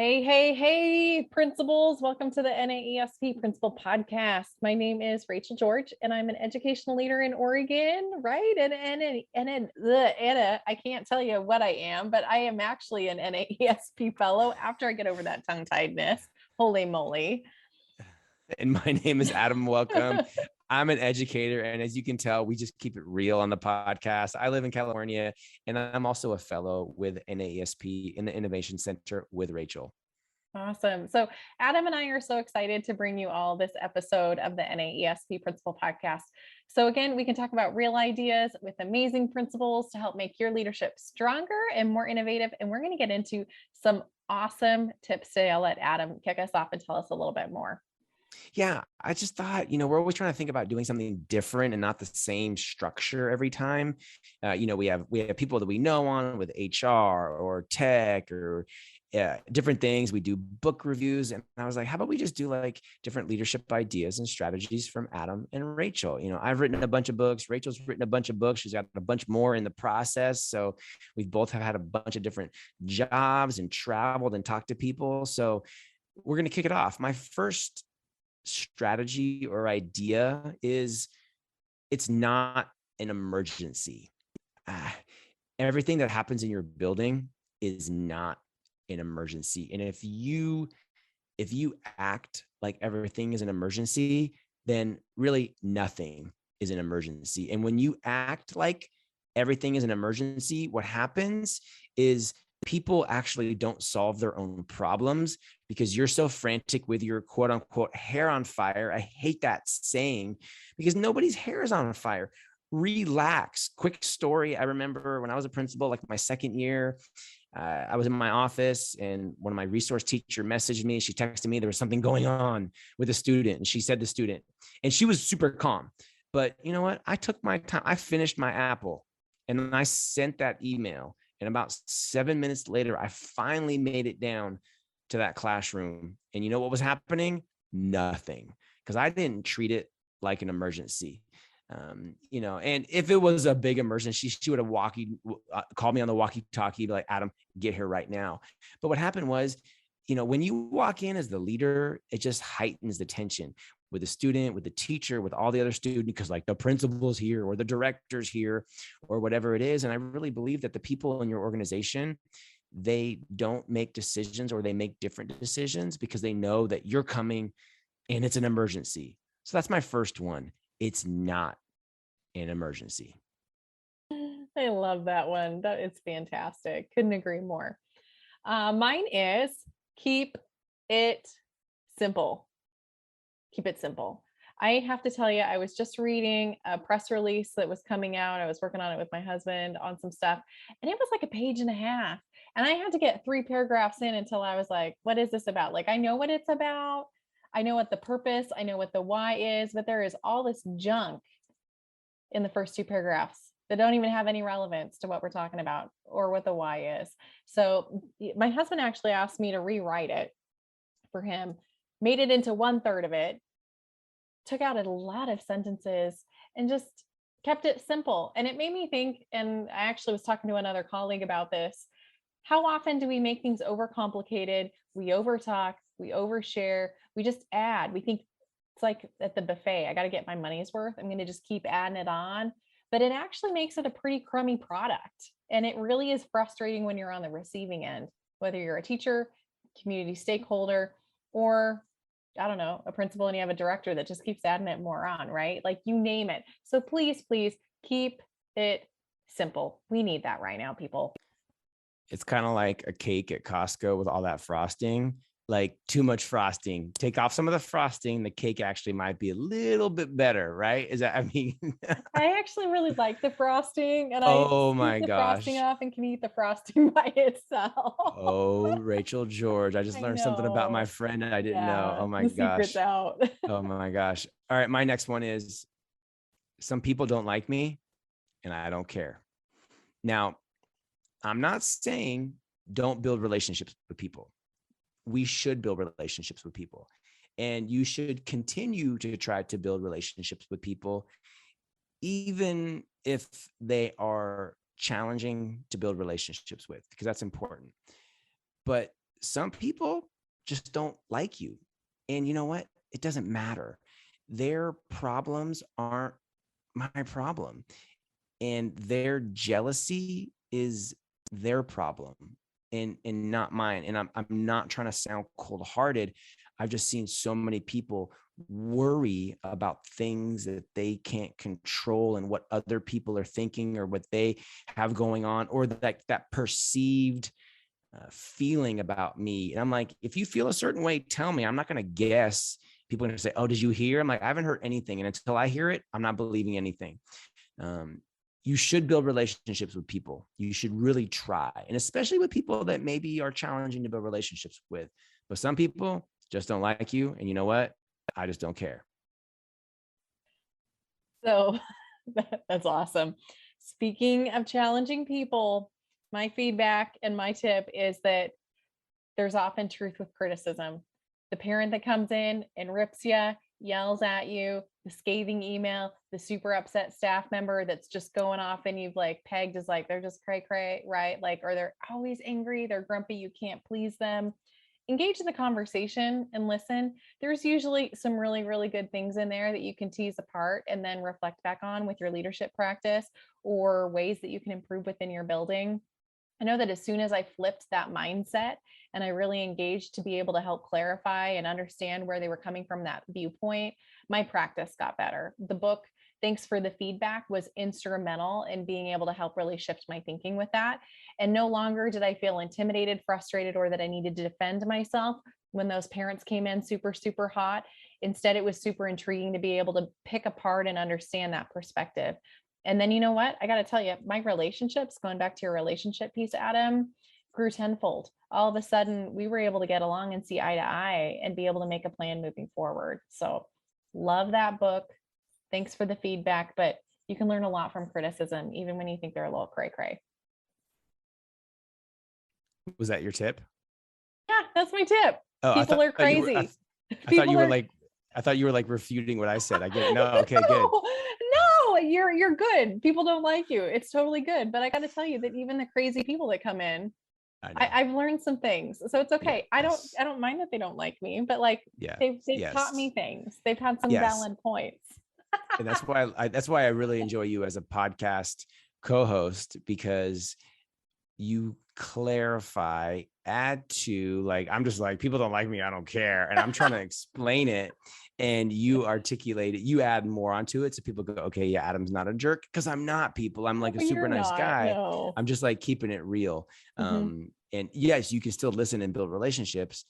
Hey, principals. Welcome to the NAESP Principal Podcast. My name is Rachael George, and I'm an educational leader in Oregon, right? Anna, I can't tell you what I am, but I am actually an NAESP fellow after I get over that tongue-tiedness. Holy moly. And my name is Adam. Welcome. I'm an educator. And as you can tell, we just keep it real on the podcast. I live in California, and I'm also a fellow with NAESP in the Innovation Center with Rachael. Awesome. So Adam and I are so excited to bring you all this episode of the NAESP Principal Podcast. So again, we can talk about real ideas with amazing principles to help make your leadership stronger and more innovative. And we're going to get into some awesome tips today. I'll let Adam kick us off and tell us a little bit more. Yeah, I just thought, we're always trying to think about doing something different and not the same structure every time. We have people that we know on with HR or tech or different things. We do book reviews. And I was like, how about we just do like different leadership ideas and strategies from Adam and Rachael? I've written a bunch of books. Rachael's written a bunch of books. She's got a bunch more in the process. So we both have had a bunch of different jobs and traveled and talked to people. So we're going to kick it off. My first strategy or idea is it's not an emergency. Everything that happens in your building is not an emergency. And if you act like everything is an emergency, then really nothing is an emergency. And when you act like everything is an emergency, what happens is people actually don't solve their own problems because you're so frantic with your quote unquote hair on fire. I hate that saying because nobody's hair is on fire. Relax. Quick story. I remember when I was a principal, like my second year, I was in my office and one of my resource teacher messaged me. She texted me there was something going on with a student. And she said to the student, and she was super calm. But you know what? I took my time. I finished my apple and then I sent that email. And about 7 minutes later, I finally made it down to that classroom. And you know what was happening? Nothing. Because I didn't treat it like an emergency. And if it was a big emergency, she would have called me on the walkie-talkie, be like, Adam, get here right now. But what happened was, when you walk in as the leader, it just heightens the tension with the student, with the teacher, with all the other students, because like the principal's here or the director's here or whatever it is. And I really believe that the people in your organization, they don't make decisions or they make different decisions because they know that you're coming and it's an emergency. So that's my first one. It's not an emergency. I love that one. That is fantastic. Couldn't agree more. Mine is keep it simple. Keep it simple. I have to tell you, I was just reading a press release that was coming out. I was working on it with my husband on some stuff, and it was like a page and a half. And I had to get 3 paragraphs in until I was like, what is this about? Like, I know what it's about. I know what the purpose, I know what the why is, but there is all this junk in the first 2 paragraphs that don't even have any relevance to what we're talking about or what the why is. So my husband actually asked me to rewrite it for him, made it into 1/3 of it, took out a lot of sentences and just kept it simple. And it made me think, and I actually was talking to another colleague about this, how often do we make things overcomplicated? We overtalk, we overshare, we just add. We think it's like at the buffet, I got to get my money's worth. I'm going to just keep adding it on. But it actually makes it a pretty crummy product. And it really is frustrating when you're on the receiving end, whether you're a teacher, community stakeholder, or I don't know, a principal and you have a director that just keeps adding it more on, right? Like you name it. So please keep it simple. We need that right now, people. It's kind of like a cake at Costco with all that frosting, like too much frosting. Take off some of the frosting, the cake actually might be a little bit better, right? I actually really like the frosting, and oh I my scoop the gosh. frosting off and can eat the frosting by itself. Oh, Rachael George. I just learned something about my friend I didn't know. Oh my the gosh. secret's out. Oh my gosh. All right. My next one is some people don't like me and I don't care. Now, I'm not saying don't build relationships with people. We should build relationships with people, and you should continue to try to build relationships with people, even if they are challenging to build relationships with, because that's important. But some people just don't like you. And you know what? It doesn't matter. Their problems aren't my problem. And their jealousy is their problem and not mine. And I'm not trying to sound cold-hearted. I've just seen so many people worry about things that they can't control and what other people are thinking or what they have going on, or that perceived feeling about me. And I'm like, if you feel a certain way, tell me. I'm not going to guess. People are going to say, oh, did you hear? I'm like, I haven't heard anything. And until I hear it, I'm not believing anything. Um, you should build relationships with people. You should really try. And especially with people that maybe are challenging to build relationships with. But some people just don't like you. And you know what? I just don't care. So that's awesome. Speaking of challenging people, my feedback and my tip is that there's often truth with criticism. The parent that comes in and rips you, yells at you, the scathing email, the super upset staff member that's just going off and you've like pegged as like they're just cray cray, right? Like, or they're always angry, they're grumpy, you can't please them. Engage in the conversation and listen. There's usually some really, really good things in there that you can tease apart and then reflect back on with your leadership practice or ways that you can improve within your building. I know that as soon as I flipped that mindset and I really engaged to be able to help clarify and understand where they were coming from that viewpoint, my practice got better. The book, Thanks for the Feedback, was instrumental in being able to help really shift my thinking with that. And no longer did I feel intimidated, frustrated, or that I needed to defend myself when those parents came in super, super hot. Instead, it was super intriguing to be able to pick apart and understand that perspective. And then, you know what? I got to tell you, my relationships, going back to your relationship piece, Adam, grew tenfold. All of a sudden, we were able to get along and see eye to eye and be able to make a plan moving forward. So, love that book. Thanks for the feedback. But you can learn a lot from criticism, even when you think they're a little cray cray. Was that your tip? Yeah, that's my tip. Oh, People are crazy. I thought you were People are like, I thought you were like refuting what I said. I get it. No, okay, good. No, you're good. People don't like you. It's totally good. But I got to tell you that even the crazy people that come in, I know. I've learned some things. So it's okay. Yes. I don't mind that they don't like me, but like Yeah. they've taught me things. They've had some Yes. valid points. And that's why I really enjoy you as a podcast co-host, because you clarify, add to, like, I'm just like, people don't like me, I don't care. And I'm trying to explain it. And you articulate it, you add more onto it. So people go, okay, yeah, Adam's not a jerk. Cause I'm not, people. I'm like a super You're nice not, guy. no. I'm just like keeping it real. Mhm. And yes, you can still listen and build relationships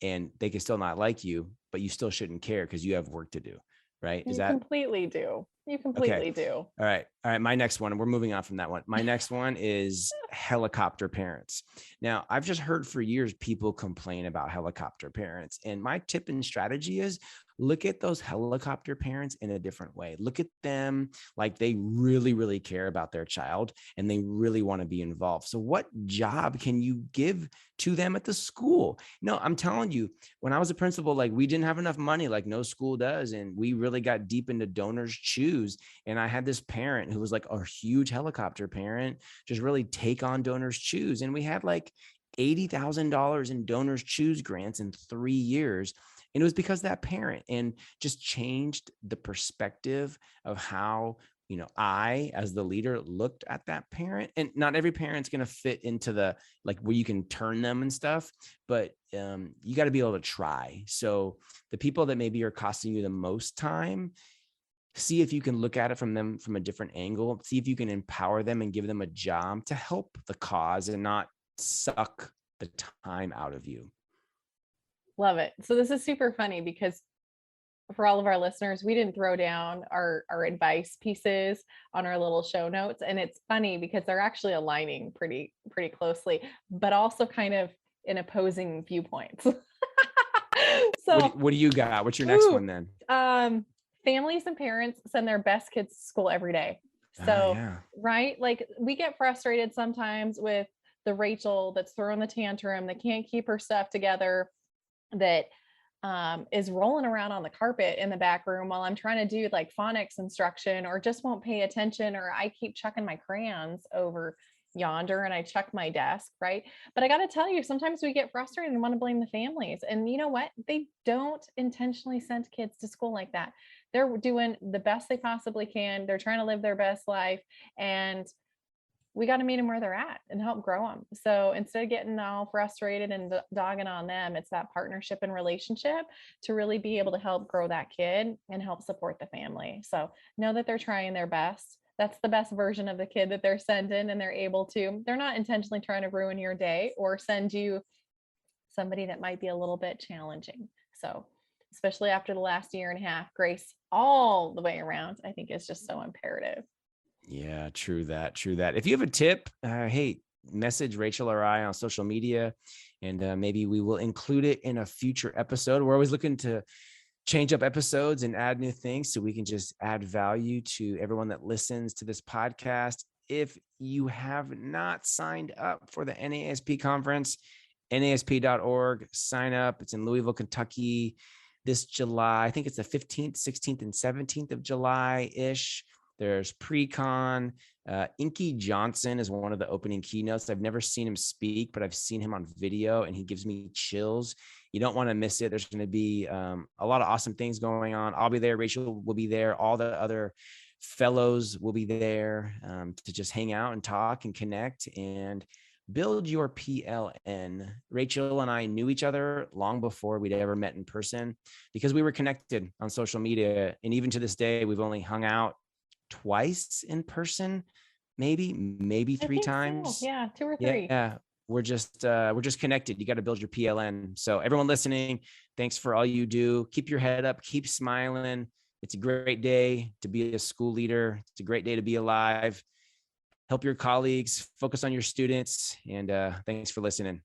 and they can still not like you, but you still shouldn't care because you have work to do. Right. Is You that completely do. You okay? completely do. All right. All right. My next one, we're moving on from that one. My next one is helicopter parents. Now, I've just heard for years people complain about helicopter parents. And my tip and strategy is look at those helicopter parents in a different way. Look at them like they really, really care about their child and they really want to be involved. So, what job can you give to them at the school? No, I'm telling you, when I was a principal, like we didn't have enough money, like no school does. And we really got deep into donors choose. And I had this parent who was like a huge helicopter parent, just really take on donors choose. And we had like $80,000 in donors choose grants in 3 years. And it was because that parent, and just changed the perspective of how, I, as the leader, looked at that parent. And not every parent's going to fit into the, like, where you can turn them and stuff, but you got to be able to try. So the people that maybe are costing you the most time, see if you can look at it from a different angle, see if you can empower them and give them a job to help the cause and not suck the time out of you. Love it. So this is super funny because for all of our listeners, we didn't throw down our advice pieces on our little show notes. And it's funny because they're actually aligning pretty closely, but also kind of in opposing viewpoints. So What do you got? What's your next one then? Families and parents send their best kids to school every day. So, Yeah. right, like we get frustrated sometimes with the Rachael that's throwing the tantrum, that can't keep her stuff together, that is rolling around on the carpet in the back room while I'm trying to do like phonics instruction, or just won't pay attention, or I keep chucking my crayons over yonder and I check my desk, right? But I got to tell you, sometimes we get frustrated and want to blame the families. And you know what? They don't intentionally send kids to school like that. They're doing the best they possibly can. They're trying to live their best life. And we got to meet them where they're at and help grow them. So instead of getting all frustrated and dogging on them, it's that partnership and relationship to really be able to help grow that kid and help support the family. So know that they're trying their best. That's the best version of the kid that they're sending, and they're able to, they're not intentionally trying to ruin your day or send you somebody that might be a little bit challenging. So, especially after the last year and a half, grace all the way around, I think is just so imperative. Yeah, true that. True that. If you have a tip, hey, message Rachel or I on social media, and maybe we will include it in a future episode. We're always looking to change up episodes and add new things so we can just add value to everyone that listens to this podcast. If you have not signed up for the NASP conference, NASP.org, sign up. It's in Louisville, Kentucky this July. I think it's the 15th, 16th, and 17th of July-ish. There's pre-con. Inky Johnson is one of the opening keynotes. I've never seen him speak, but I've seen him on video, and he gives me chills. You don't want to miss it. There's going to be a lot of awesome things going on. I'll be there. Rachael will be there. All the other fellows will be there to just hang out and talk and connect and build your PLN. Rachael and I knew each other long before we'd ever met in person because we were connected on social media. And even to this day, we've only hung out twice in person, maybe three times. So. Yeah, 2 or 3. Yeah. We're just connected. You got to build your PLN. So everyone listening, thanks for all you do. Keep your head up, keep smiling. It's a great day to be a school leader. It's a great day to be alive. Help your colleagues, focus on your students, and thanks for listening.